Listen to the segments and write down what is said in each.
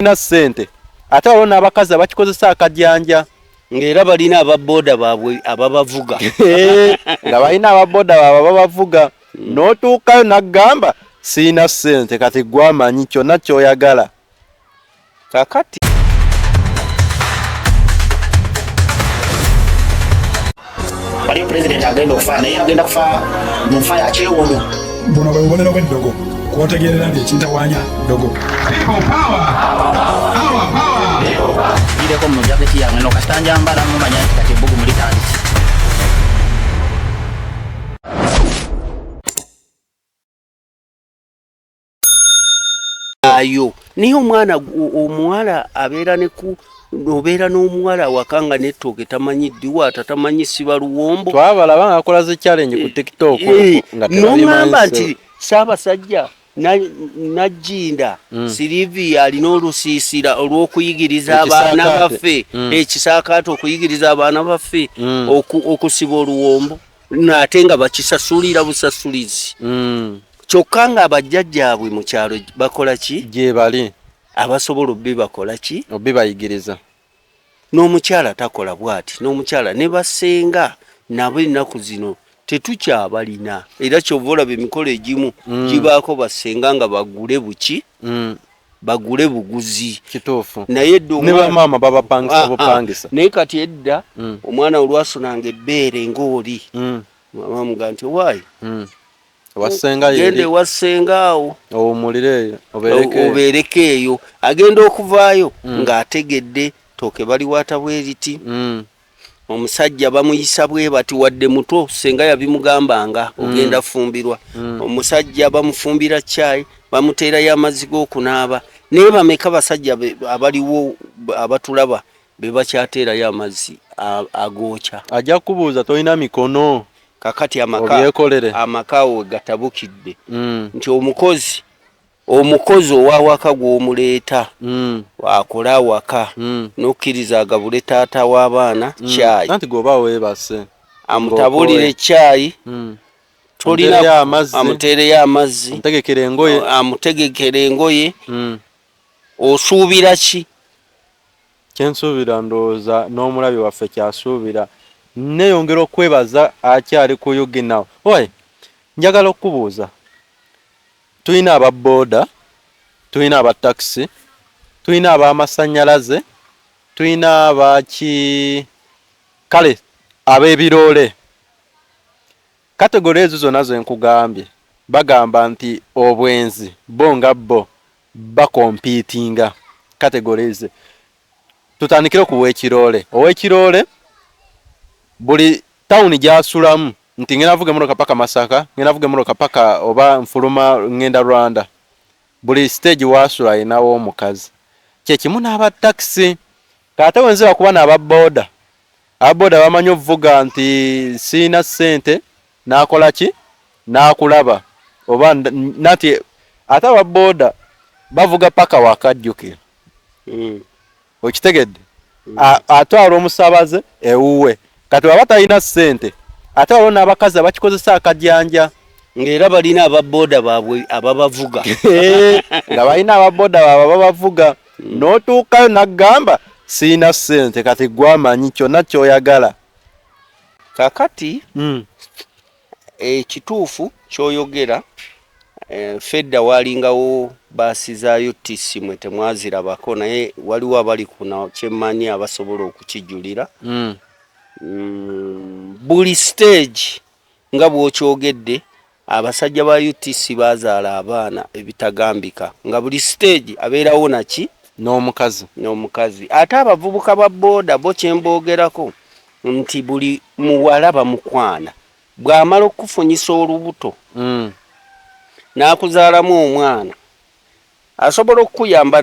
na ssente ate waliwo n'abakazi abakikozesa akajanja ng'era balina ababooda baabwe ababavuga nga balina ababooda baabwe ababavuga n'otuukayo n'aggamba siina ssente kati gwamanyi kyonna ky'oyagala kakati waliyo pulezidenti agenda okufa naye agenda kufa mu nfa ya kyewondo buno bwe bubonero bw'eddogo kwotegerera nti ekintawanya ddogo gireko mu jaketi yange no kasita njambala mumanya nti kati ebbugu mulitandise ayo niyo omwana omuwala abeera obeera n'omuwala wakanga nettooke tamanyi ddiwa tamanyi siba luwombo twabalaba nga akola zi challenge ku TikTok nga n'oŋŋamba nti Ssaabasajja Najjinda Silivia alina olusiisira olw'okuyigiriza abaana baffe ekisaakaato okuyigiriza abaana baffe okusiba oluwombo n'ate nga bakisasulira busasulizi kyokka nga abajjajjaabwe mu kyalo bakola ki gye bali abasobola obbi bakola ki obbi bayigiriza n'omukyala takola bw'ati n'omukyala ne basenga nabo ennaku zino tetukyabalina era kyova olaba emikolo egimu gibaako basenga nga bagule buki bagule buguzi kituufu naye edda ne bamaama babapangisa bupangisa naye kati edda omwana olwasunanga ebbeere ng'oli mama muga nti waayi wasenga gende wasengaawo owumulire obeereko eyo agenda okuvaayo ng'ategedde tooke baliwaata bweriti omusajja bamuyisa bwe bati wadde muto senga yabimugambanga ogenda fumbirwa omusajja bamufumbira chai bamuteerayo amazzi g'okunaaba naye bameka basajja abaliwo abatulaba be bakyateerayo amazzi agookya ajja kubuuza tolina mikono kakati amaka we gatabukidde nti omukozi owawaka gw'omuleeta akola awaka n'okkiriza agabule taata w'abaana caayi anti goba weebase amutabulire caayi tolina amuteereyo amazzi amutegekera engoye osuubira ki kyensuubira ndowooza n'omulabi waffe kyasuubira neyongera okwebaza akyali ku yuginawo oye njagala okubuuza tulina ababooda tulina abatakisi tulina ab'amasannyalaze tulina abaki kale ab'ebiroole kategori ezo zonna ze nkugambye bagamba nti obwenzi bo nga bo bakompiitinga kategori eze tutandikire ku w'ekiroole ow'ekiroole buli tawuni gyasulamu nti ngenda vuga emotoka paka Masaka ngenda vuga emotoka paka oba Nfuluma ngenda Rwanda buli stage wasula inawo omukazi kyekimu n'abatakisi kate wenzewa kuba n'ababooda ababooda bamanyi okuvuga nti siina ssente n'akola ki n'akulaba oba nati ate ababooda bavuga paka wakajjukira okitegedde atwala omusaabaze ewuwe kati baba talina ssente ate waliwo n'abakazi abakikozesa akajanja ng'era balina ababooda baabwe ababavuga nga balina ababooda baabwe ababavuga n'otuukayo n'aggamba siina ssente kati gwamanyi kyonna ky'oyagala kakati ekituufu ky'oyogera fedda waalingawo baasi za UTC mwe temwazirabako naye waliwo abali kuna kyemmanyi abasobola okukijulira buli stage nga bw'okyogedde abasajja ba UTC bazaala abaana ebitagambika nga buli stage abeerawo naki n'omukazi ate abavubuka ba booda bo kyemboogerako nti buli muwala bamukwana bw'amala okufunyisa olubuto n'akuzaalamu omwana asobola okukuyamba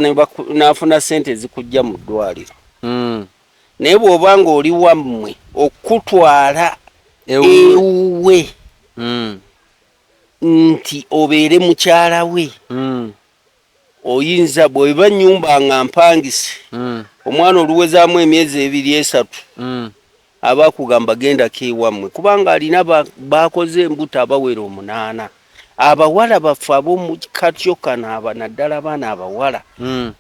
n'afuna ssente ezikujja mu ddwaliro naye bw'oba nga oli wammwe okutwala ewuwe nti obeere mukyala we oyinza bw'eba nnyumba nga mpangise omwana oluwezaamu emyezi 2-3 aba akugamba gendako ewammwe kubanga alina bakoze embuto abawera 8 abawala baffe ab'omu katyo kano naddala abaana abawala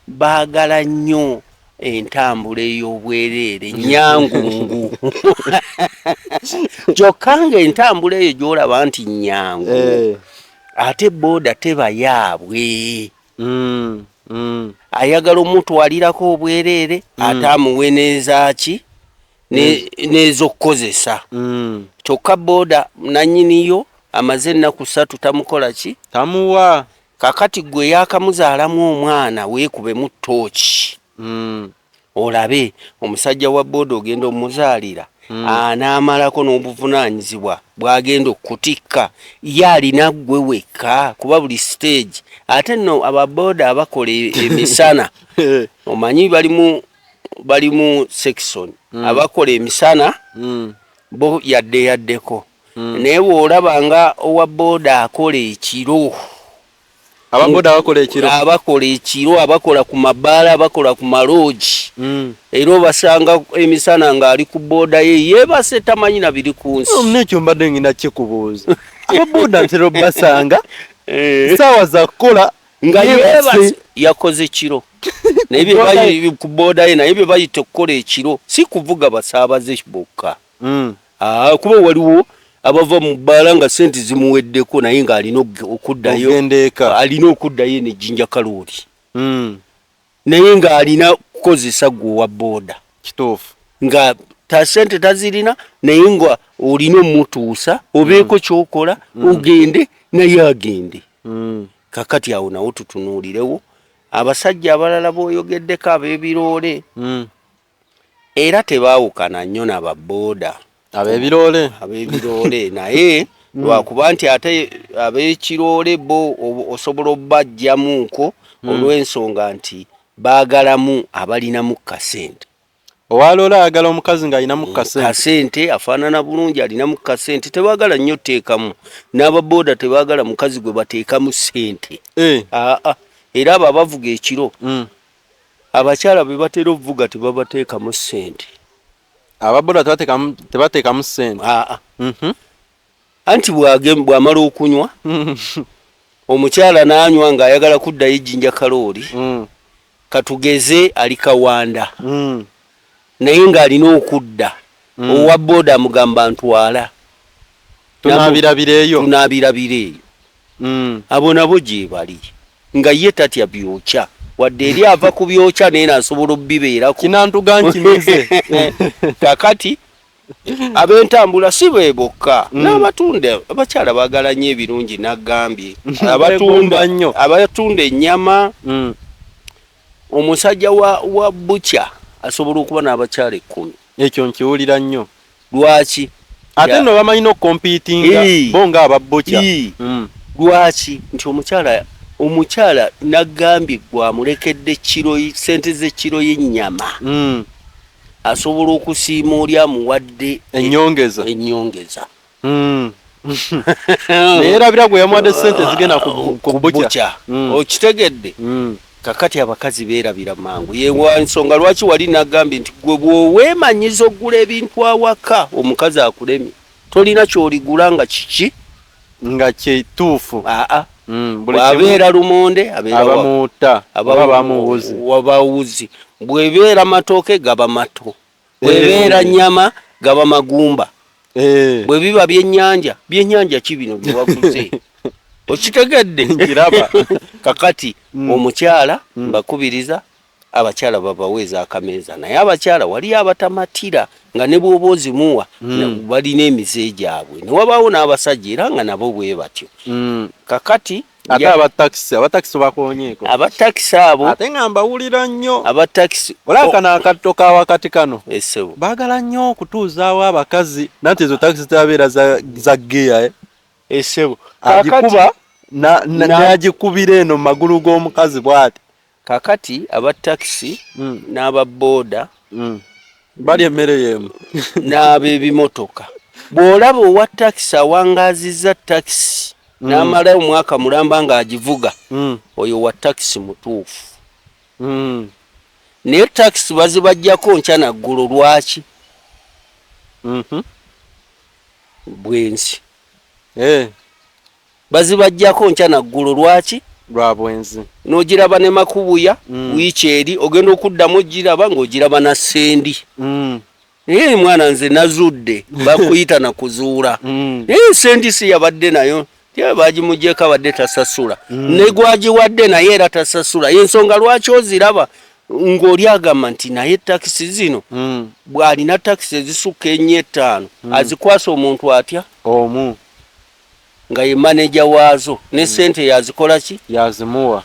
baagala nnyo entambula ey'obwereere nyangungu kyokka nga entambula eyo gy'olaba nti nyangu ate booda teba yaabwe ayagala omutwalirako obwereere ate amuwe n'ezaaki n'ez'okkozesa kyokka booda nannyiniyo amaze ennaku 3 tamukola ki tamuwa kakati gwe yakamuzaalamu omwana weekubemu ttooki olabe omusajja wa booda ogenda omuzaalira anaamalako n'obuvunaanyizibwa bw'agenda okutikka ye alina ggwe wekka kuba buli stage ate nno ababooda abakola emisana omanyi bali mu section abakola emisana bo yaddeko naye bw'olaba nga owa booda akola ekiro abakola ekiro abakola ku mabaala abakola ku maloogi era obasanga emisana ng'ali ku booda ye yeebase tamanyi na biri ku nsi nekyo mbadde ngenda kikubuuza ababooda ntera basanga saawa za kukola nga yeebase yakoze ekiro naye ku booda ye naye bye bayita okukola ekiro si kuvuga basaabaze bokka kuba waliwo abava mu bbaala nga sente zimuweddeko naye ng'alina okuddayo alina okuddayo nejjinja kalooli naye ng'alina kukozesa gwe wa booda kituufu nga sente tazirina naye nga olina omutuusa obeeko kyokola ogende naye agende kakati awo nawo tutunuulirewo abasajja abalala b'oyogeddeko ab'ebiroole era tebaawukana nnyo n'ababooda ab'ebiroole naye lwakuba nti ate ab'ekiroole bo osobola obbajjamuko olw'ensonga nti baagalamu abalinamu kasente owaloola ayagala omukazi ng'alinamu kasente afaanana bulungi alinamu kasente tebaagala nnyo teekamu n'ababooda tebaagala mukazi gwe bateekamu sente era abo abavuga ekiro abakyala be batera okuvuga tebabateekamu sente ababooda tebateekamu sente anti bw'amala okunywa omukyala n'anywa ng'ayagala kuddayo ejjinja kalooli katugeze ali Kawanda naye ng'alina okudda owa booda amugamba ntwala tunaabirabira eyo abo nabo gye bali nga ye tatya byokya wadde eri ava ku byokya naye nasobola obbibeerako kinantuga nkimize kakati ab'entambula si be bokka n'abatunda abakyala baagala nnyo ebirungi naggambye abatunda ennyama omusajja wa bukya asobola okuba n'abakyala 10 ekyo nkiwulira nnyo lwaki ate nno bamanyi n'okompiitinga bo nga ababukya lwaki nti omukyala naggambye gwamulekedde sente z'ekiro y'ennyama asobola okusiima oli amuwadde ennyongeza naye erabira gwe yamuwadde sente zigenda ku bukya okitegedde kakati abakazi beerabira mangu ensonga lwaki wali naggambye nti gwe bw'oweemanyiza oggula ebintu awaka omukazi akulemye tolina kyoligula nga kiki nga kyetuufu bw'abeera lumonde abamuutta wabawuzi bw'ebeera matooke gaba mato bw'ebeera nnyama gaba magumba bwe biba byennyanja ki bino byewaguze okitegedde nkiraba kakati omukyala mbakubiriza abakyala babaweeza akameeza naye abakyala waliyo abatamatira nga ne bw'oba ozimuwa balina emize gyabwe ne wabaawo n'abasajja era nga nabo bwe batyo kakati ate abatakisi bakonyeeko abatakisi abo ate nga mbawulira nnyo abatakisi olakana akatto ka wakati kano esebo baagala nnyo okutuuzaawo abakazi nanti ezo takisi tabeera za geya esebo agikuba n'agikubira eno mu magulu g'omukazi bw'ati kakati abatakisi n'ababooda bali emmere y'emu n'ab'ebimotoka bw'olaba owa takisi awangaazizza takisi n'amala omwaka mulamba ng'agivuga oyo wa takisi mutuufu naye takisi bazibajjako nkya naggulu lwaki bwensi bazibajjako nkya naggulu lwaki lwa bwenzi n'ogiraba ne makubuya wiiki eri ogenda okuddamu ogiraba ng'ogiraba na ssendi mwana nze nazudde bakuyita nakuzuula sendi si yabadde nayo bagimugyeko abadde tasasula ne gwagiwadde naye era tasasula yensonga lwaki oziraba ng'oli agamba nti naye takisi zino bw'alina takisi ezisukka 4-5 azikwasa omuntu atya omu nga ye maneja waazo ne sente yazikola ki yazimuwa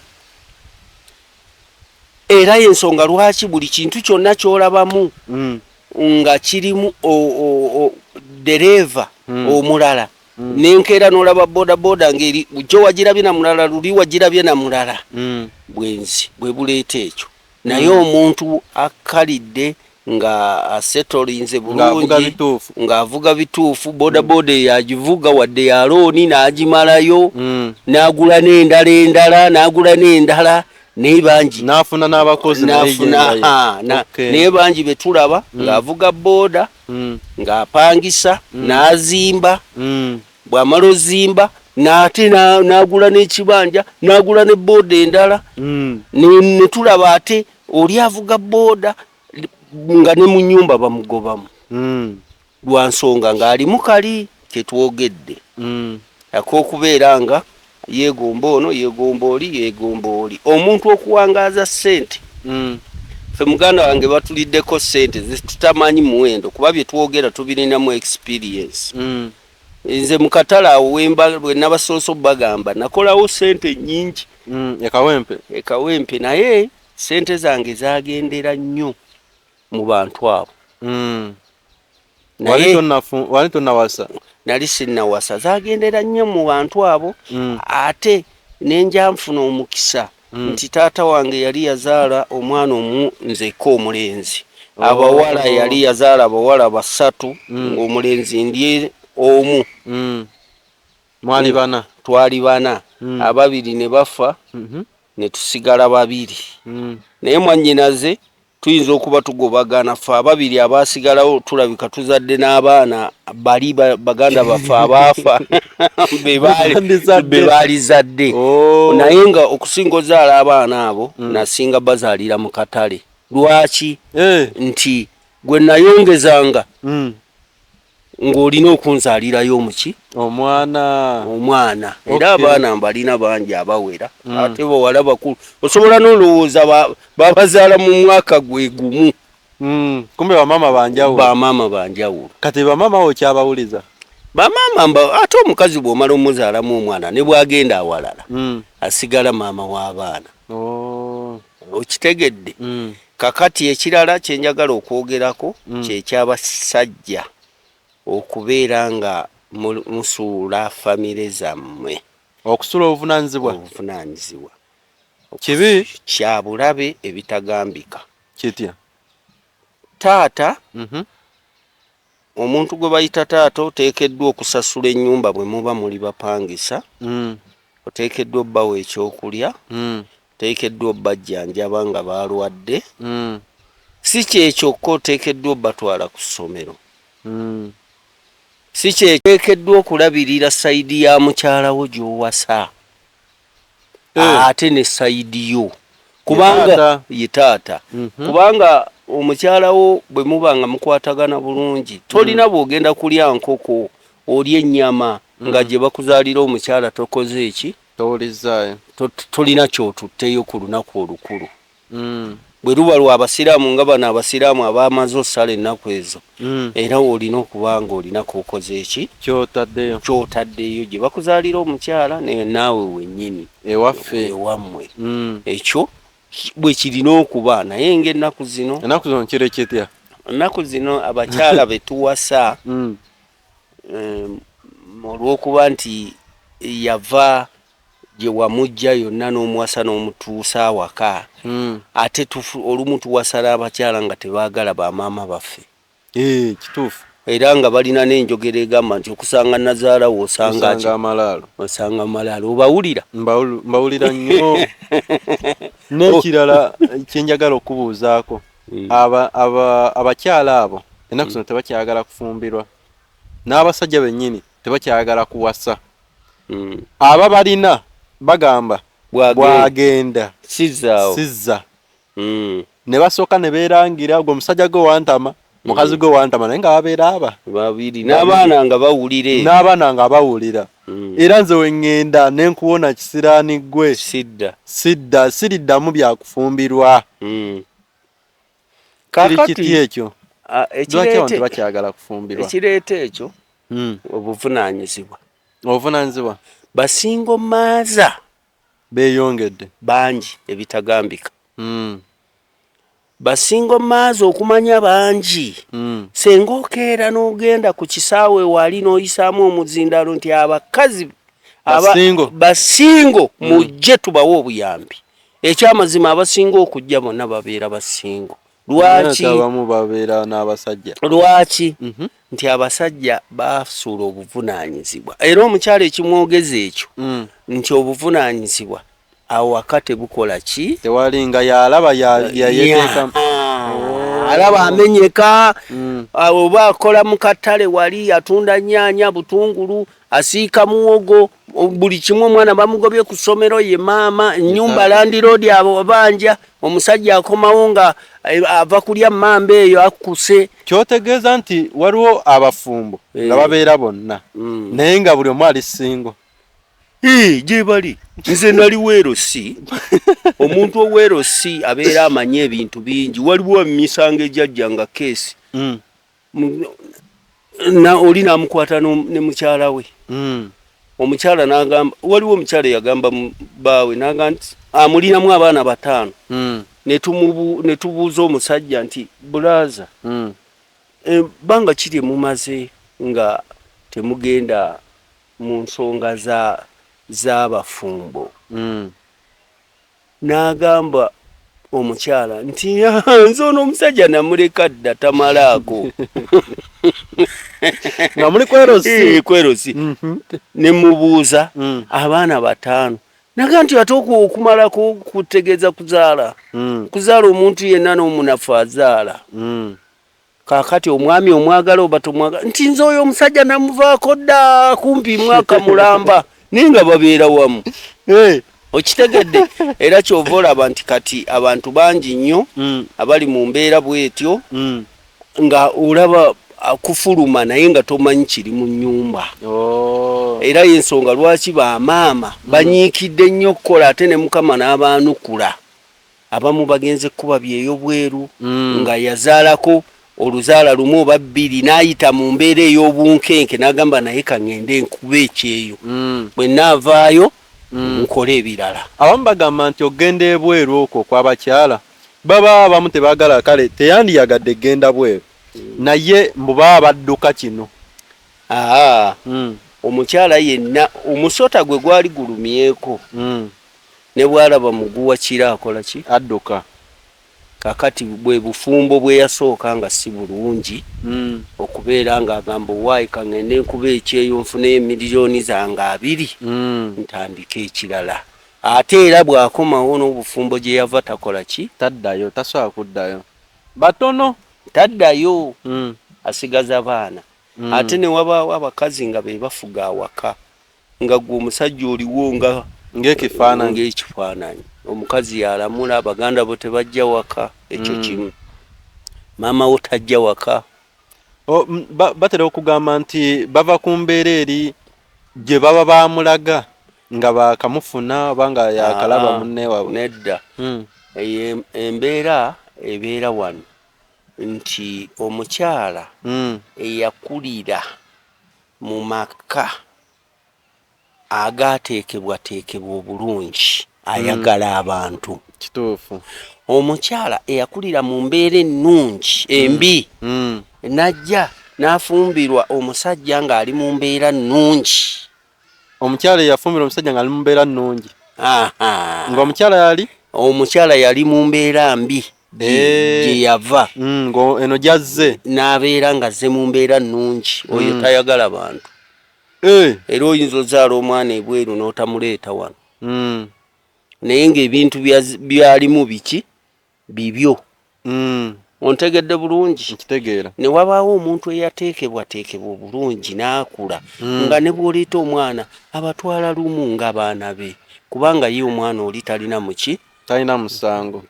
era yensonga lwaki buli kintu kyonna ky'olabamu nga kirimu dereva omulala nenkeera n'olaba bodaboda ngeri gyo wagirabye na mulala luli wagirabye na mulala bwenzi bwe buleeta ekyo naye omuntu akkalidde nga asetolinze bulungi ng'avuga bituufu bodaboda yagivuga wadde ya looni n'agimalayo n'agula n'endala n'agula n'endala naye bangi n'afuna n'abakozi naye bangi betulaba ng'avuga booda ng'apangisa n'azimba bw'amala ozimba n'ate n'agula n'ekibanja n'agula ne booda endala ne tulaba ate oli avuga booda nga ne mu nnyumba bamugobamu lwa nsonga ng'alimu kali ketwogedde ak'okubeera nga yeegomba ono yeegomba oli omuntu okuwangaaza ssente ffe muganda wange batuliddeko ssente tutamanyi muwendo kuba bye twogera tubirinamu experience nze mu katale awo bwe nabasooso bagamba nakolawo ssente nnyingi ekawempe naye ssente zange zagendera nnyo mu bantu abo wali tonnawasa nali sinnawasa zagendera nnyo mu bantu abo ate nenja nfuna omukisa nti taata wange yali yazaala omwana omu nzeko omulenzi abawala yali yazaala abawala 3 ng'omulenzi ndi omu twali bana ababiri ne bafa ne tusigala 2 naye mwannyinaze tuyinza okuba tugobagana ffe ababiri abasigalawo tulabika tuzadde n'abaana bali baganda baffe abaafa be baali zadde naye nga okusinga ozaala abaana abo nasinga bazaalira mu katale lwaki nti gwe nayongezanga ng'olina okunzaalirayo omuki omwana era abaana mbalina bangi abawera ate bawala bakulu osobola n'olowooza babazaala mu mwaka gwe gumu kumbe bamaama banjawulo kati bamaama okyabawuliza bamaama ate omukazi bw'omala omuzaalamu omwana ne bwagenda awalala asigala maama w'abaana okitegedde kakati ekirala kyenjagala okwogerako kyekyabasajja okubeera nga musuula famire zammwe okusula obuvunaanyizibwa kibi kya bulabe ebitagambika kitya taata omuntu gwe bayita taata oteekeddwa okusasula ennyumba bwe muba muli bapangisa oteekeddwa obbawo ekyokulya oteekeddwa obbajjanjaba nga balwadde si kyekyokka oteekeddwa obbatwala ku ssomero si kyeteekeddwa okulabirira sayidi ya mukyalawo gy'owasa ate ne sayidi yo kubanga ye taata kubanga omukyalawo bwe muba nga mukwatagana bulungi tolina bw'ogenda kulya nkoko olya ennyama nga gye bakuzaalira omukyala tokoze eki tolina kyotutteyo ku lunaku olukulu bwe luba lw'abasiraamu nga bano abasiraamu abaamaze osala ennaku ezo era olina okuba nga olina kokoze eki kyotaddeyo gye bakuzaalira omukyala naawe wennyini ewammwe ekyo bwe kirina okuba naye ng'ennaku zino kirekitya ennaku zino abakyala betuwasa olw'okuba nti yava gye wamujja yonna n'omuwasa n'omutuusa awaka ate olumu tuwasa n'abakyala nga tebaagala bamaama baffe kituufu era nga balina n'enjogera egamba nti okusanga nazaalawo osanga malaalo obawulira mbawulira nnyo n'ekirala kyenjagala okubuuzaako abakyala abo ennaku zino tebakyagala kufumbirwa n'abasajja bennyini tebakyagala kuwasa aba balina bagamba bwagenda sizza ne basooka ne beerangira ogwo omusajja gwe wantama mukazi gwe wantama naye nga babeera aba babiri n'abaana nga bawulira era nze wengenda ne nkuwona kisiraani ggwe sidda siriddamu byakufumbirwa kiti ekyo lwaki abantu bakyagala kufumbirwa ekireeta ekyo obuvunaanyizibwa basingo maaza beeyongedde bangi ebitagambika basingo maazi okumanya bangi senga okeera n'ogenda ku kisaawe wali n'oyisaamu omuzindalo nti abakazi basingo mujje tubawe obuyambi ekyamazima abasinga okujja bonna babeera basingo lwaki nti abasajja basuula obuvunaanyizibwa era omukyalo ekimwogeza ekyo nti obuvunaanyizibwa awaka tebukola ki tewalinga yalaba yayeteeka alaba amenyeka oba akola mu katale wali atunda nnyaanya butungulu asiika muwogo buli kimu omwana bamugobye ku ssomero ye maama ennyumba landiroodi abo banja omusajja akomawo nga ava kulya mmamba eyo akuse kyotegeeza nti waliwo abafumbo nga babeera bonna naye nga buli omu ali singo gye bali nze nali weerosi omuntu oweerosi abeera amanye ebintu bingi waliwo emisango ejjajja nga keesi oli n'amukwata ne mukyala we omukyala n'agamba waliwo omukyala yagamba baawe n'agamba nti amulinamu abaana 5 ne tubuuza omusajja nti bulaaza banga kiri mumaze nga temugenda mu nsonga z'abafumbo n'agamba omukyala nti nze ono omusajja namuleka dda tamalaako nga muli kwerosi ne mubuuza abaana 5 naga nti ate okumala kutegeeza kuzaala omuntu yenna n'omunafu azaala kakati omwami omwagala oba tomwagala nti nze oyo omusajja namuvaako dda kumpi mwaka mulamba naye nga babeera wamu okitegedde era kyova olaba nti kati abantu bangi nnyo abali mu mbeera bwetyo nga olaba kufuluma naye nga tomanyi kiri mu nnyumba era y'ensonga lwaki bamaama banyiikidde nnyo okukola ate ne mukama n'abaanukula abamu bagenze kuba byeyo bweru nga yazaalako oluzaala lumu oba 2 n'ayita mu mbeera ey'obunkenke n'agamba naye kaŋŋende nkuba ekyeyo bwe naavaayo nkola ebirala abamu bagamba nti ogenda ebweru okwo kw'abakyala baba abamu tebaagala kale teyandiyagadde genda bweru naye mbu baba badduka kino omukyala yenna omusota gwe gwali gulumyeko ne bwalaba muguwa kira akola ki adduka kakati bwe bufumbo bwe yasooka nga si bulungi okubeera ng'agamba waayi kaŋŋende nkuba ekyeyo nfuneyo miliyoni zange 2 ntandika ekirala ate era bw'akomawo n'obufumbo gye yava takola ki taddayo tasobola kuddayo batono taddayo asigaza baana ate ne wabaawo abakazi nga be bafuga awaka nga gwe omusajja oliwo ng'ekifaananyi omukazi yalamula abaganda bo tebajja waka ekyo kimu maama wo tajja waka batera okugamba nti bava ku mbeera eri gye baba bamulaga nga bakamufuna oba nga yakalaba munne waabwe nedda embeera ebeera wano nti omukyala eyakulira mu maka agaateekebwateekebwa obulungi ayagala abantu kituufu omukyala eyakulira mu mbeera ennungi embi najja n'afumbirwa omusajja ng'ali mu mbeera nnungi omukyala eyafumbirwa omusajja ng'ali mu mbeera nnungi omukyala yali mu mbeera mbi gye yava eno gyazze n'abeera nga azze mu mbeera nnungi oyo tayagala bantu era oyinza ozaala omwana ebweru n'otamuleeta wano naye ng'ebintu byalimu biki bibyo ontegedde bulungi nkitegeera ne wabaawo omuntu eyateekebwa obulungi n'akula nga ne bw'oliita omwana abatwala lumu ng'abaana be kubanga ye omwana oli talina muki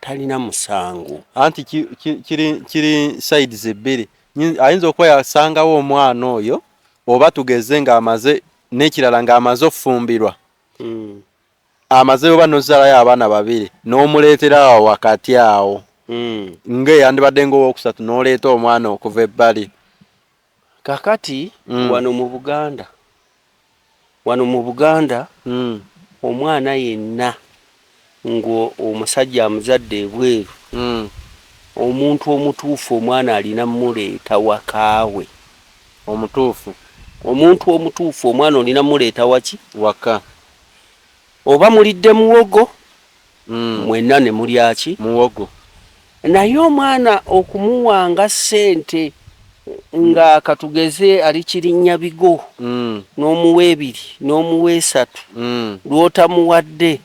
talina musango anti kiri sides ebbiri ayinza okuba yasangawo omwana oyo oba tugeze ng'amaze n'ekirala ng'amaze okufumbirwa amaze oba n'ozaalayo abaana babiri n'omuleetera awo wakati awo ng'eyandibadde ng'owookusatu n'oleeta omwana okuva ebbali kakati wano mu Buganda omwana yenna ng'omusajja amuzadde ebweru omuntu omutuufu omwana alina muleeta wakaawe omuntu omutuufu omwana olina muleeta waki waka oba mulidde muwogo mwenna ne mulyaki muwogo naye omwana okumuwanga ssente nga katugeze ali kirinnya bigo n'omuwa 2 n'omuwa 3 lw'otamuwadde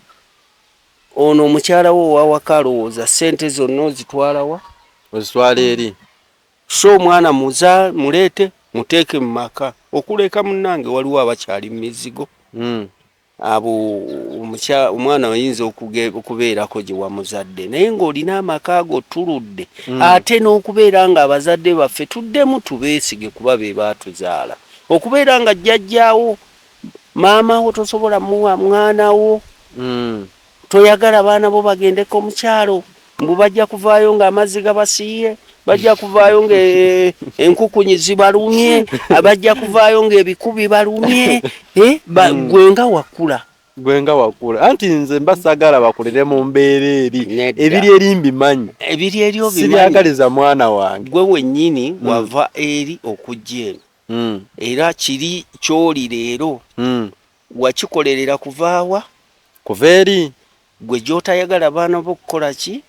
ono omukyala wo owawaka alowooza ssente zonna ozitwalawa ozitwala eri so omwana muleete muteeke mu maka okuleka munnange waliwo abakyali mu mizigo abo omwana ayinza okubeerako gye wamuzadde naye ng'olina amaka ago tuludde ate n'okubeera nga abazadde baffe tuddemu tubeesige kuba be baatuzaala okubeera nga jjajjaawo maama wo tosobola muwa mwana wo toyagala baana bo bagendeko mu kyalo mbu bajja kuvaayo ng'amazzi gabasiiye bajja kuvaayo ng'enkukunyi zibalumye bajja kuvaayo ng'ebikubi balumye gwe nga wakula anti nze mbasagala bakulire mu mbeera ebiri eri mbimanyi sibyagaliza mwana wange gwe wennyini wava eri okujja eno era kiri ky'oli leero wakikolerera kuvaawa kuva eri gwe gy'otayagala baana bo kukola ki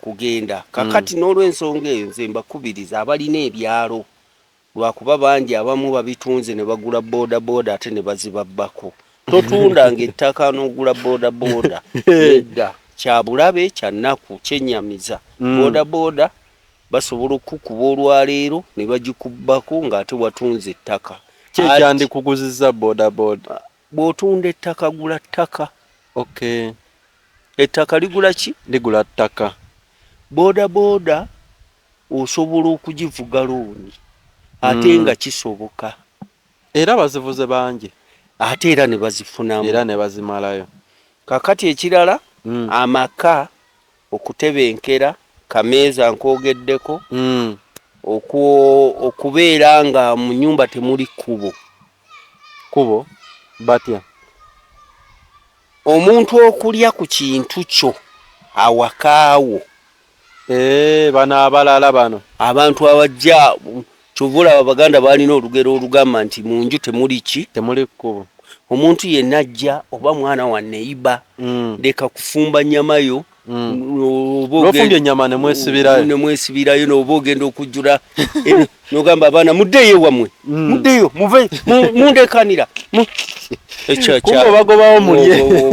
kugenda kakati n'olw'ensonga eyo nze mbakubiriza abalina ebyalo lwakuba bangi abamu babitunze ne bagula boodabooda ate ne bazibabbako totundanga ettaka n'ogula boodabooda edda kyabulabe kyannaku kyennyamiza boodabooda basobola okukuba olwaleero ne bagikubbako ng'ate watunze ettaka kyekyandikuguzizza boodabooda bw'otunda ettaka gula ttaka okay ettaka ligula ki ligula ttaka boodabooda osobola okugivuga looni ate nga kisoboka era bazivuze bangi ate era ne bazifunamu era ne bazimalayo kakati ekirala amaka okutebenkera kameeza nkoogeddeko okubeera nga mu nnyumba temuli kubo batya omuntu okulya ku kintu kyo awakaawo bano abalala bano abantu abajja kyovula abaganda balina olugero olugamba nti mu nju temuli ki temuli kkubo omuntu yenna ajja oba mwana wa neiba leka kufumba nnyamayo ofumbye ennyama nemwesibirayo n'oba ogenda okujjula n'ogamba abaana muddeyo wammwe muddeyo muve mundekanira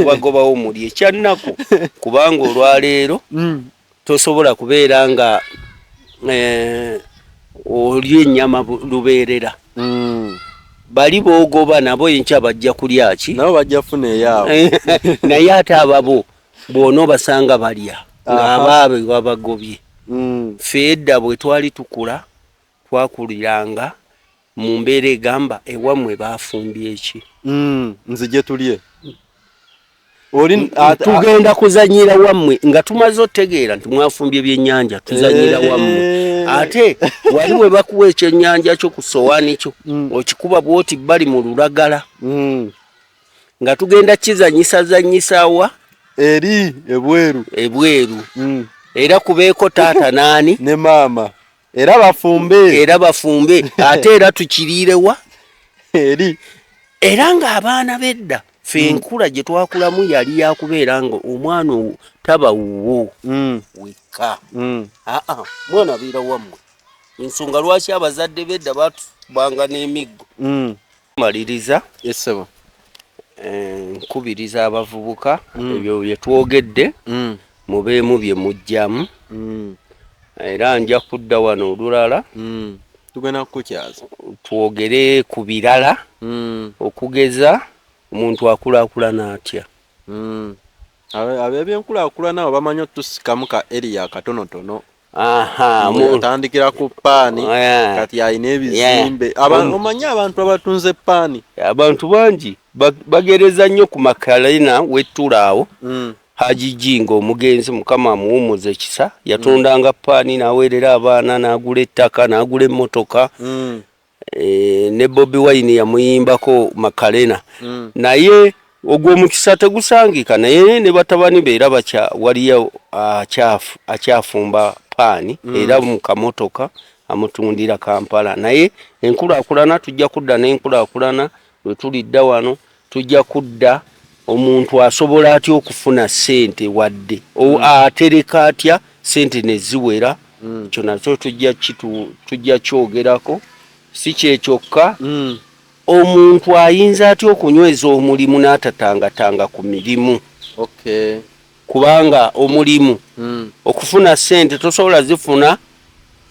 bagobawo mulye ekyannaku kubanga olwaleero tosobola kubeera nga olya ennyama lubeerera bali boogoba nabo enkya bajja kulya ki nabo bajja funa eyaabwe naye ate ababo bw'ona obasanga balya ng'abaabwe babagobye ffe edda bwe twali tukula twakuliranga mu mbeera egamba ewammwe baafumbye eki nze gye tulye tugenda kuzanyira wammwe nga tumaze otegeera nti mwafumbye ebyennyanja tuzanyira wammwe ate wali bwe bakuwa ekyennyanja kyo ku sowaani kyo okikuba bw'oti bali mu lulagala nga tugenda kizanyisazanyisawa eri ebweru era kubeeko taata naani ne maama era bafumbe ate era tukiriirewa eri era ng'abaana bedda ffe enkula gye twakulamu yali yakubeera nga omwana taba wuwo wekka mwana abeera wammwe ensonga lwaki abazadde bedda batubanga n'emiggo maliriza esebo nkubiriza abavubuka ebyo bye twogedde mubeemu bye mujjamu era nja kudda wano olulala tugenda kukyaza twogere ku birala okugeza omuntu akulaakulana atya. ab'ebyenkulaakulana abo bamanyi otusikamu ka eriya akatonotono. Atandikira ku paani kati alina ebizimbe. Omanyi abantu abatunze paani abantu bangi bagereza nnyo ku makalina wettulaawo. Haji Jingo omugenzi mukama amuwumuza ekisa yatundanga paani n'aweerera abaana n'agula ettaka n'agula emmotoka. Ne Bobi Wine yamuyimbako makalena. Naye ogw'omukisa tegusangika, naye ne batabani be era waliyo akyafumba paani era mu kamotoka amutundira Kampala. Naye enkulaakulana tujja kudda n'enkulaakulana bwe tulidda wano tujja kudda omuntu asobola atya okufuna ssente wadde atereka atya ssente ne ziwera. Ekyo nakyo tujja kyogerako. Si kyekyokka omuntu ayinza atya okunyweza omulimu n'atatangatanga ku mirimu. Kubanga omulimu okufuna ssente tosobola zifuna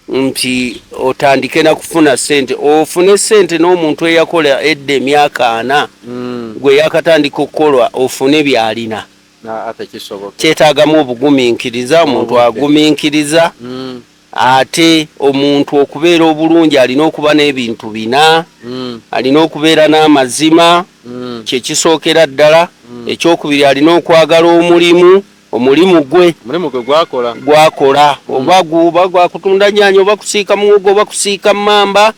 nti otandike na kufuna ssente. Ofune ssente n'omuntu eyakola edda emyaka 4 gwe yakatandika okukolwa ofune byalina. Kyetaagamu obugumiikiriza, omuntu agumiikiriza. Ate omuntu okubeera obulungi alina okuba n'ebintu 4. Alina okubeera n'amazima, kyekisookera ddala. Ekyokubiri alina okwagala omulimu gwe gwakola, oba gwakutunda nnyanja, oba kusiika muwogo, oba kusiika mmamba,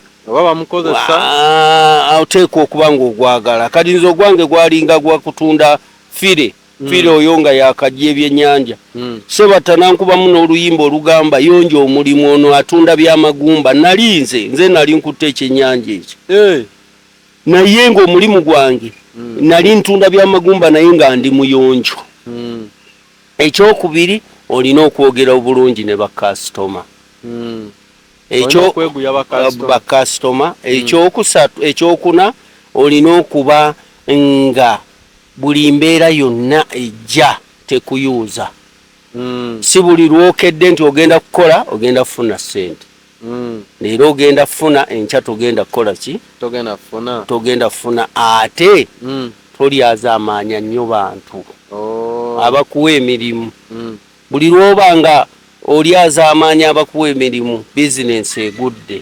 oteeka okuba ng'ogwagala. Kadinza ogwange gwalinga gwakutunda fire oyo nga yakajja ebyennyanja. Sebatanankubamu n'oluyimba olugamba yonja omulimu ono atunda byamagumba. Nze nali nkutte ekyennyanja ekyo, naye ng'omulimu gwange nali ntunda byamagumba naye nga ndi muyonjo. Ekyokubiri olina okwogera obulungi ne bakasitoma. Bakasitoma. Ekyokuna olina okuba nga buli mbeera yonna ejja tekuyuuza. Si buli lwokedde nti ogenda kukola ogenda kufuna ssente. Leero ogenda kufuna, enkya togenda kukola ki? Togenda kufuna. Ate tolyazaamaanya nnyo bantu abakuwa emirimu. Buli lwoba nga olyazaamaanya abakuwa emirimu, bizinensi egudde.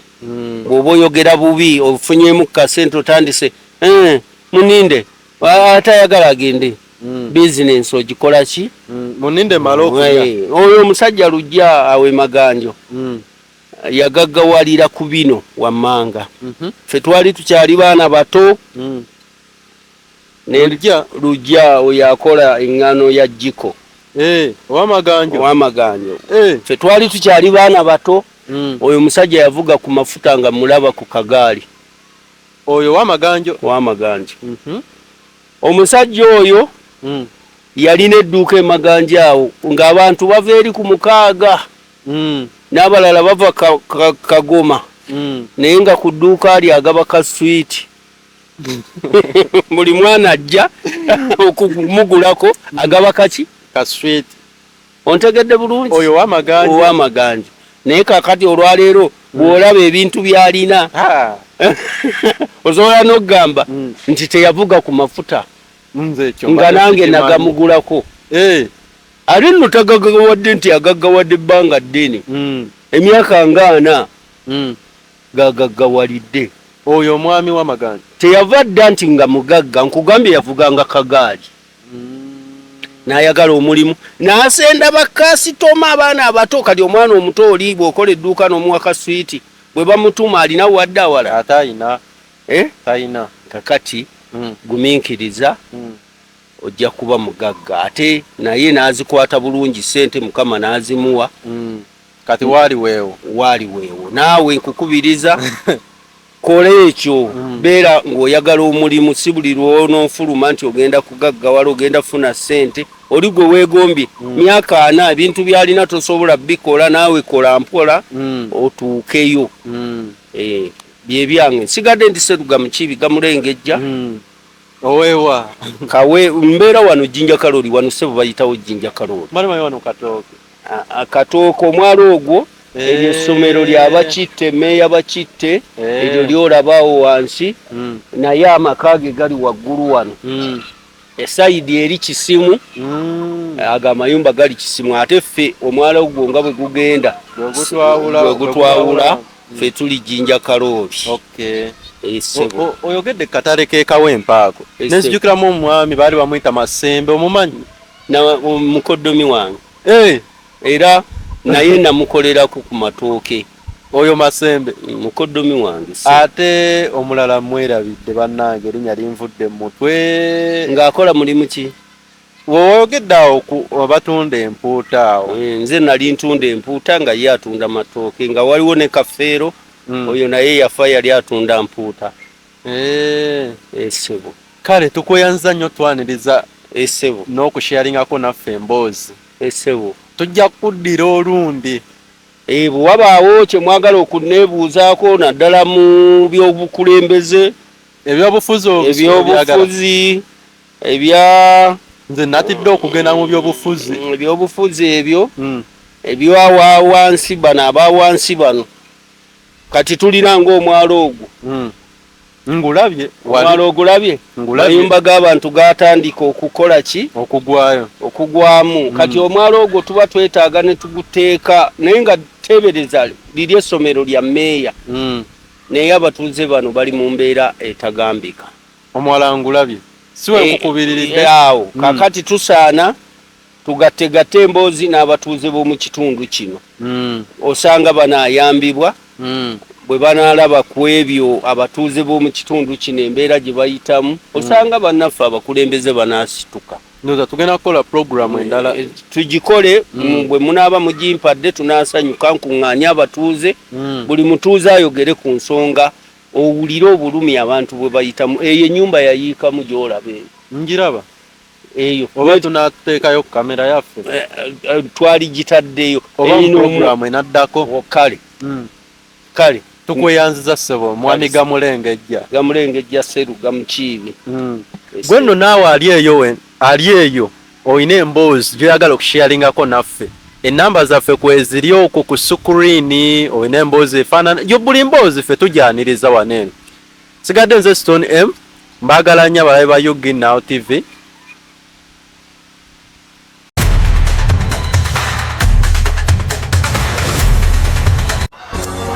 Bw'oba oyogera bubi ofunyemu kasente otandise muninde atayagala agende, bizinensi ogikola ki? Muninde malokuya. Oyo omusajja Lujja awe Maganjo yagaggawalira ku bino wammanga. Ffe twali tukyali baana bato. Lujja oyo akola eŋŋano ya Jiko ow'Amaganjo. Ffe twali tukyali baana bato. Oyo omusajja yavuga ku mafuta nga mulaba ku kagaali. Oyo ow'Amaganjo. Omusajja oyo yalina edduuka eMaganja awo ng'abantu bava eri ku 6 n'abalala bava Kagoma, naye nga ku dduuka ali agaba ka swiiti. Buli mwana ajja okumugulako agaba kaki? Ka swiiti. Ontegedde bulungi? Oyo ow'Amaganjo. Naye kakati olwaleero bw'olaba ebintu by'alina osobola n'okugamba nti teyavuga ku mafuta nga nange nagamugulako. Ali nno tagaggawadde nti agaggawadde ebbanga ddene, emyaka nga 4 gagaggawalidde. Oyo omwami w'Amaganjo teyava dda nti nga mugagga, nkugambye yavuganga kagaali. N'ayagala omulimu, n'asenda bakasitoma abaana abato. Kati omwana omuto oli bw'okola edduuka n'omuwa ka swiiti, bwe bamutuma alina wadde awala atayina. Tayina. Kakati gumiikiriza ojja kuba mugagga. Ate naye n'azikwata bulungi ssente, Mukama n'azimuwa. Kati waali weewo. Naawe nkukubiriza kola ekyo. Beera ng'oyagala omulimu, si buli lw'onoofuluma nti ogenda kugaggawala, ogenda kufuna ssente. Oli gwe weegombye myaka 4 ebintu byalina tosobola bikola, naawe kola mpola otuukeyo. Bye byange. Nsigadde ndi Seruga Mukiibi Gamulengejja. Oweewa kawe mbeera wano Jinja Kaloli, wano sebo bayitawo Jinja Kaloli. Mali wano Katooke. Katooke omwalo ogwo eryo essomero lyabakitte meeya bakitte eryo lyolabaawo wansi naye amaka ge gali waggulu wano esayidi eri Kisimu ago amayumba gali Kisimu ate ffe omwala ogwo nga bwe gugenda bwe gutwawula ffe tuli Jinja Kaloobi. Oyogedde katale k'Ekawempe ako nenzijukiramu omwami baali bamuyita Masembe omumanyi mukoddomi wange era naye namukolerako ku matooke oyo Masembe mukoddomi wange. Ate omulala mwerabidde bannange erinnya linvudde mu mutwe ng'akola mulimu ki? Woyogedde awo batunda empuuta awo. Nze nali ntunda empuuta nga ye atunda matooke nga waliwo ne Kafeero oyo naye yafa yali atunda mpuuta. Essebo kale tukweyanza nnyo twaniriza essebo n'okusharingako naffe emboozi. Essebo tujja kuddira olundi bwe wabaawo kye mwagala okuneebuuzaako naddala mu byobukulembeze ebyobufuzi nze natidde okugenda mu byobufuzi ebyo ebyawansi bano abawansi bano kati tulina ng'omwalo ogwo ngulabye omwalo ogulabye mayumba g'abantu gatandika okukola ki okugwamu kati omwalo ogwo tuba twetaaga ne tuguteeka naye nga teebereza liri essomero lya meeya naye abatuuze bano bali mu mbeera etagambika. Omwala ngulabye siwe nkukubiriridde awo kakati tusaana tugattegate emboozi n'abatuuze b'omu kitundu kino osanga banaayambibwa bwe banaalaba ku ebyo abatuuze b'omu kitundu kino embeera gye bayitamu osanga bannaffe abakulembeze banaasituka. Ndoza tugenda kukola programu endala tugikole bwe munaaba mugimpadde tunaasanyuka nkuŋŋaanye abatuuze buli mutuuze ayogere ku nsonga owulire obulumi abantu bwe bayitamu. Eyo ennyumba yayiikamu gy'olaba eyo njiraba eyo oba tunateekayo ku kamera yaffe twali gitaddeyo programu enaddako. Kale tukweyanziza ssebo mwami Gamulengejja Seru Gamukiibi. Gwe nno naawe ali eyo olina emboozi gyoyagala okusharingako naffe enamba zaffe kweziri okwo ku sukuriini olina emboozi efaanana yo buli mboozi ffe tujyaniriza waneeno. Sigadde nze Stone M mbaagala nnyo abalabe ba UG Now TV.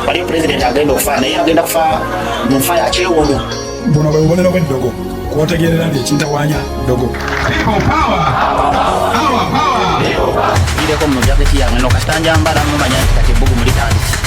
Waliyo President agenda okufa naye agenda kufa mu nfa ya kyewondo. Buno bwe bubonero bw'eddogo kwotegerera nti ekintawanya ddogo. Ireko mu jaketi yange no kasitanja mbala mumanya nti kati ebbugu mulitandise.